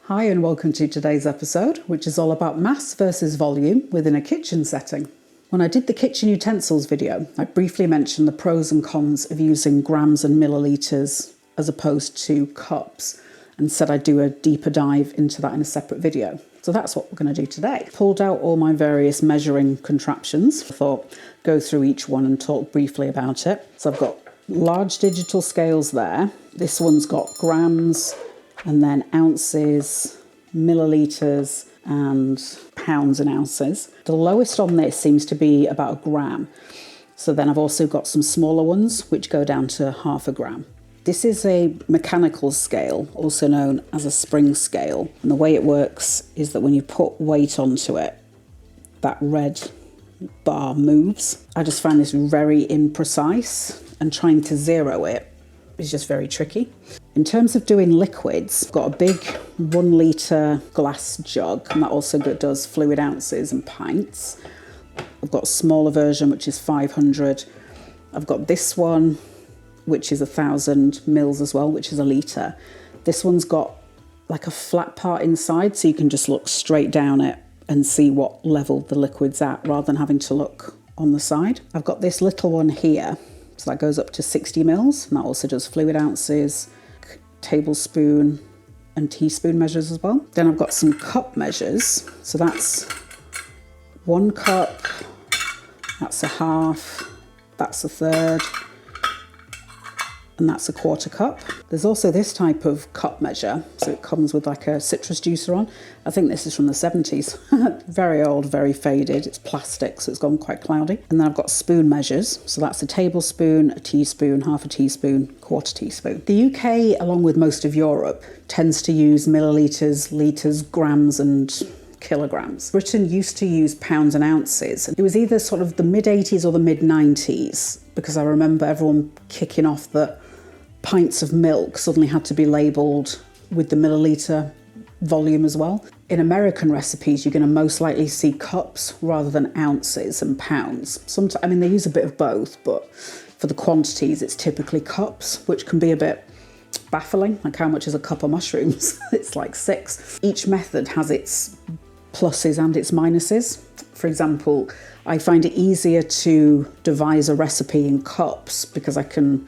Hi and welcome to today's episode, which is all about mass versus volume within a kitchen setting. When I did the kitchen utensils video, I briefly mentioned the pros and cons of using grams and millilitres as opposed to cups and said I'd do a deeper dive into that in a separate video. So that's what we're going to do today. Pulled out all my various measuring contraptions. I thought go through each one and talk briefly about it. So I've got large digital scales there. This one's got grams, and then ounces, millilitres and pounds and ounces. The lowest on this seems to be about a gram. So then I've also got some smaller ones which go down to half a gram. This is a mechanical scale, also known as a spring scale. And the way it works is that when you put weight onto it, that red bar moves. I just find this very imprecise, and trying to zero it is just very tricky. In terms of doing liquids, I've got a big 1 litre glass jug, and that also does fluid ounces and pints. I've got a smaller version which is 500. I've got this one which is 1,000 mils as well, which is a litre. This one's got like a flat part inside, so you can just look straight down it and see what level the liquid's at rather than having to look on the side. I've got this little one here, so that goes up to 60 mils, and that also does fluid ounces, tablespoon and teaspoon measures as well. Then I've got some cup measures. So that's 1 cup, that's a half, that's a third, and that's a 1/4 cup. There's also this type of cup measure. So it comes with like a citrus juicer on. I think this is from the 70s. Very old, very faded. It's plastic, so it's gone quite cloudy. And then I've got spoon measures. So that's a tablespoon, a teaspoon, half a teaspoon, 1/4 teaspoon. The UK, along with most of Europe, tends to use millilitres, litres, grams and kilograms. Britain used to use pounds and ounces. It was either sort of the mid-80s or the mid-90s, because I remember everyone kicking off that pints of milk suddenly had to be labelled with the millilitre volume as well. In American recipes, you're going to most likely see cups rather than ounces and pounds. Sometimes, I mean, they use a bit of both, but for the quantities, it's typically cups, which can be a bit baffling. Like, how much is a cup of mushrooms? It's like 6. Each method has its pluses and its minuses. For example, I find it easier to devise a recipe in cups because I can,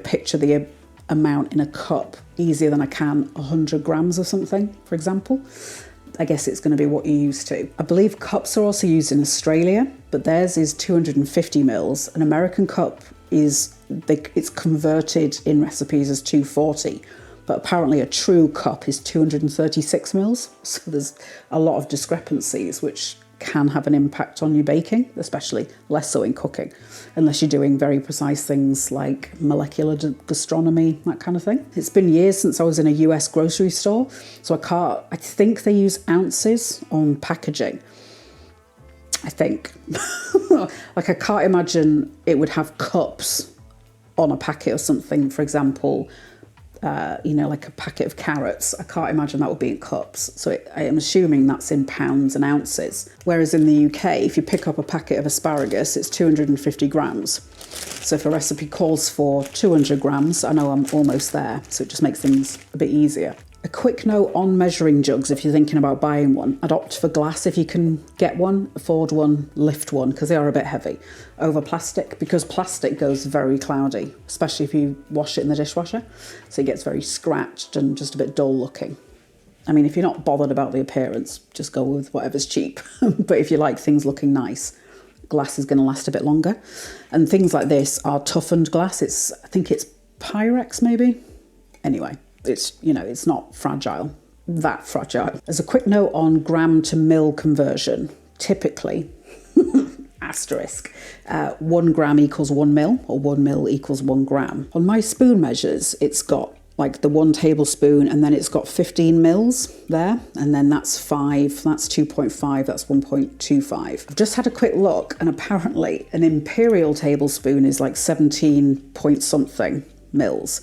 picture the amount in a cup easier than I can 100 grams of something, for example. I guess it's going to be what you're used to. I believe cups are also used in Australia, but theirs is 250 mils. An American cup it's converted in recipes as 240. But apparently a true cup is 236 mils. So there's a lot of discrepancies, which can have an impact on your baking, especially less so in cooking, unless you're doing very precise things like molecular gastronomy, that kind of thing. It's been years since I was in a US grocery store, so I think they use ounces on packaging. I think. Like, I can't imagine it would have cups on a packet or something, for example. Like a packet of carrots. I can't imagine that would be in cups. So I am assuming that's in pounds and ounces. Whereas in the UK, if you pick up a packet of asparagus, it's 250 grams. So if a recipe calls for 200 grams, I know I'm almost there. So it just makes things a bit easier. A quick note on measuring jugs if you're thinking about buying one. I'd opt for glass if you can get one, afford one, lift one, because they are a bit heavy, over plastic, because plastic goes very cloudy, especially if you wash it in the dishwasher. So it gets very scratched and just a bit dull looking. I mean, if you're not bothered about the appearance, just go with whatever's cheap. But if you like things looking nice, glass is going to last a bit longer. And things like this are toughened glass. I think it's Pyrex maybe. Anyway. It's not that fragile. As a quick note on gram to mil conversion, typically, asterisk, 1 gram equals 1 mil, or 1 mil equals 1 gram. On my spoon measures, it's got like the 1 tablespoon, and then it's got 15 mils there, and then that's 5, that's 2.5, that's 1.25. I've just had a quick look, and apparently an imperial tablespoon is like 17 point something mils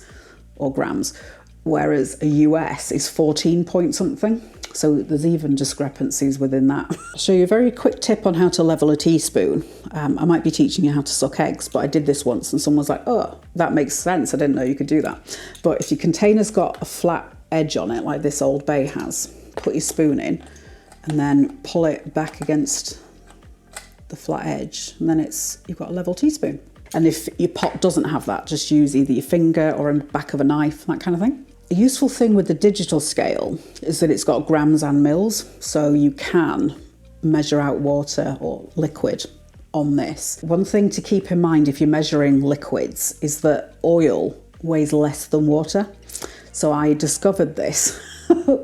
or grams, whereas a US is 14 point something. So there's even discrepancies within that. I'll show you a very quick tip on how to level a teaspoon. I might be teaching you how to suck eggs, but I did this once and someone was like, oh, that makes sense. I didn't know you could do that. But if your container's got a flat edge on it, like this Old Bay has, put your spoon in and then pull it back against the flat edge, and then you've got a level teaspoon. And if your pot doesn't have that, just use either your finger or a back of a knife, that kind of thing. A useful thing with the digital scale is that it's got grams and mils, so you can measure out water or liquid on this. One thing to keep in mind if you're measuring liquids is that oil weighs less than water. So I discovered this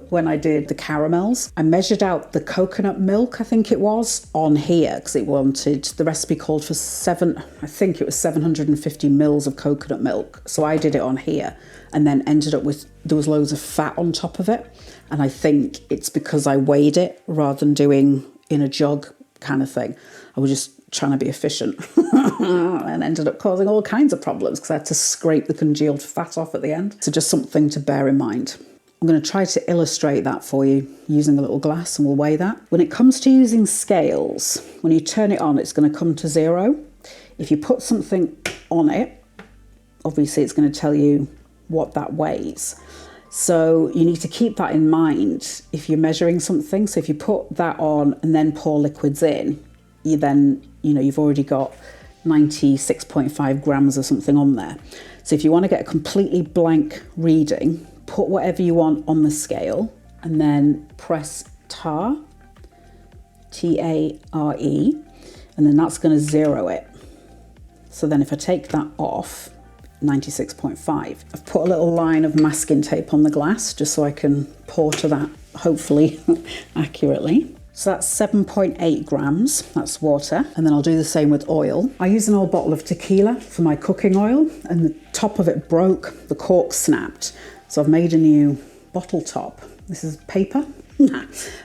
when I did the caramels. I measured out the coconut milk, I think it was, on here, because the recipe called for 750 mils of coconut milk. So I did it on here and then ended up with, there was loads of fat on top of it. And I think it's because I weighed it rather than doing in a jug kind of thing. I was just trying to be efficient and ended up causing all kinds of problems because I had to scrape the congealed fat off at the end. So just something to bear in mind. I'm going to try to illustrate that for you using a little glass, and we'll weigh that. When it comes to using scales, when you turn it on, it's going to come to 0. If you put something on it, obviously it's going to tell you what that weighs. So you need to keep that in mind if you're measuring something. So if you put that on and then pour liquids in, you've already got 96.5 grams or something on there. So if you want to get a completely blank reading, put whatever you want on the scale and then press TARE, T-A-R-E, and then that's going to 0 it. So then if I take that off, 96.5. I've put a little line of masking tape on the glass just so I can pour to that, hopefully accurately. So that's 7.8 grams, that's water. And then I'll do the same with oil. I use an old bottle of tequila for my cooking oil, and the top of it broke, the cork snapped. So I've made a new bottle top. This is paper.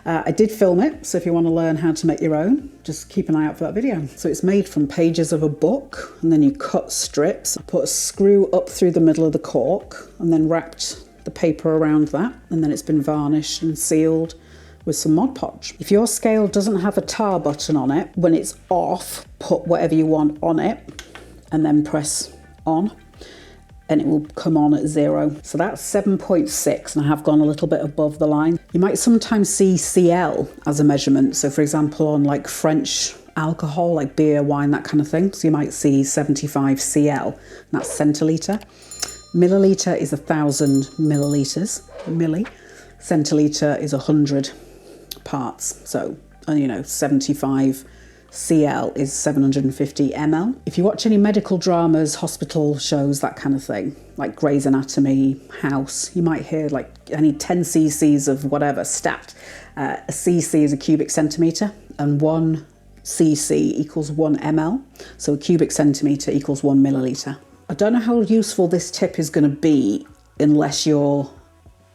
I did film it, so if you want to learn how to make your own, just keep an eye out for that video. So it's made from pages of a book, and then you cut strips. I put a screw up through the middle of the cork and then wrapped the paper around that, and then it's been varnished and sealed with some Mod Podge. If your scale doesn't have a tar button on it, when it's off, put whatever you want on it and then press on, and it will come on at 0. So that's 7.6, and I have gone a little bit above the line. You might sometimes see CL as a measurement. So for example, on like French alcohol, like beer, wine, that kind of thing. So you might see 75 CL, and that's centiliter. Milliliter is 1,000 milliliters, milli. Centiliter is 100 parts. So, 75 CL is 750 ml. If you watch any medical dramas, hospital shows, that kind of thing, like Grey's Anatomy, House, you might hear like any 10 cc's of whatever stat. A cc is a cubic centimetre, and 1 cc equals 1 ml. So a cubic centimetre equals 1 milliliter. I don't know how useful this tip is going to be unless you're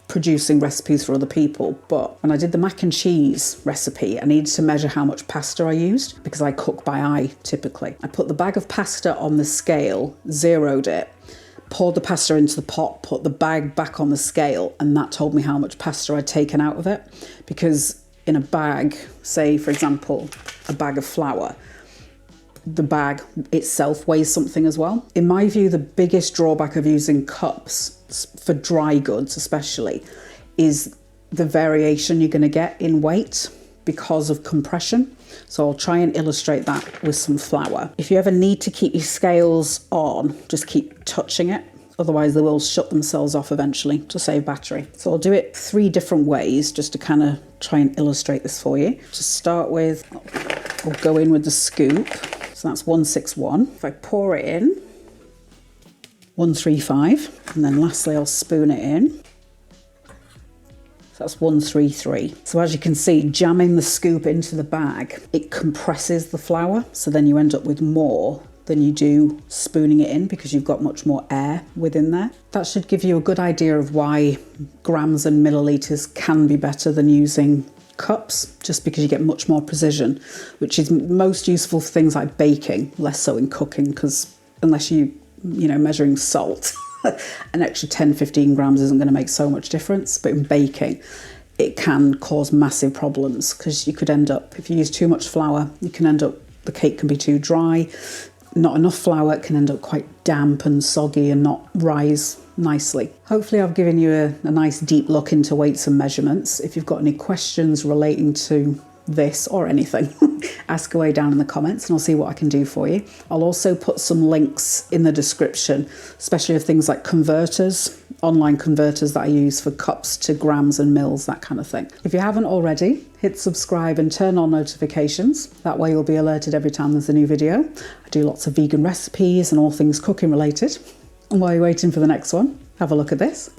producing recipes for other people, but when I did the mac and cheese recipe, I needed to measure how much pasta I used because I cook by eye typically. I put the bag of pasta on the scale, 0'd it, poured the pasta into the pot, put the bag back on the scale, and that told me how much pasta I'd taken out of it. Because in a bag, say for example, a bag of flour, the bag itself weighs something as well. In my view, the biggest drawback of using cups for dry goods especially is the variation you're going to get in weight because of compression. So I'll try and illustrate that with some flour. If you ever need to keep your scales on, just keep touching it. Otherwise they will shut themselves off eventually to save battery. So I'll do it 3 different ways just to kind of try and illustrate this for you. To start with, I'll go in with the scoop. So that's 161. If I pour it in, 135, and then lastly I'll spoon it in. So that's 133. So as you can see, jamming the scoop into the bag, it compresses the flour, so then you end up with more than you do spooning it in because you've got much more air within there. That should give you a good idea of why grams and milliliters can be better than using cups, just because you get much more precision, which is most useful for things like baking, less so in cooking, because unless you measuring salt, an extra 10-15 grams isn't going to make so much difference. But in baking, it can cause massive problems because you could end up, if you use too much flour, you can end up, the cake can be too dry, not enough flour, it can end up quite damp and soggy and not rise nicely. Hopefully I've given you a nice deep look into weights and measurements. If you've got any questions relating to this or anything, ask away down in the comments and I'll see what I can do for you. I'll also put some links in the description, especially of things like converters, online converters that I use for cups to grams and mils, that kind of thing. If you haven't already, hit subscribe and turn on notifications. That way you'll be alerted every time there's a new video. I do lots of vegan recipes and all things cooking related. And while you're waiting for the next one, have a look at this.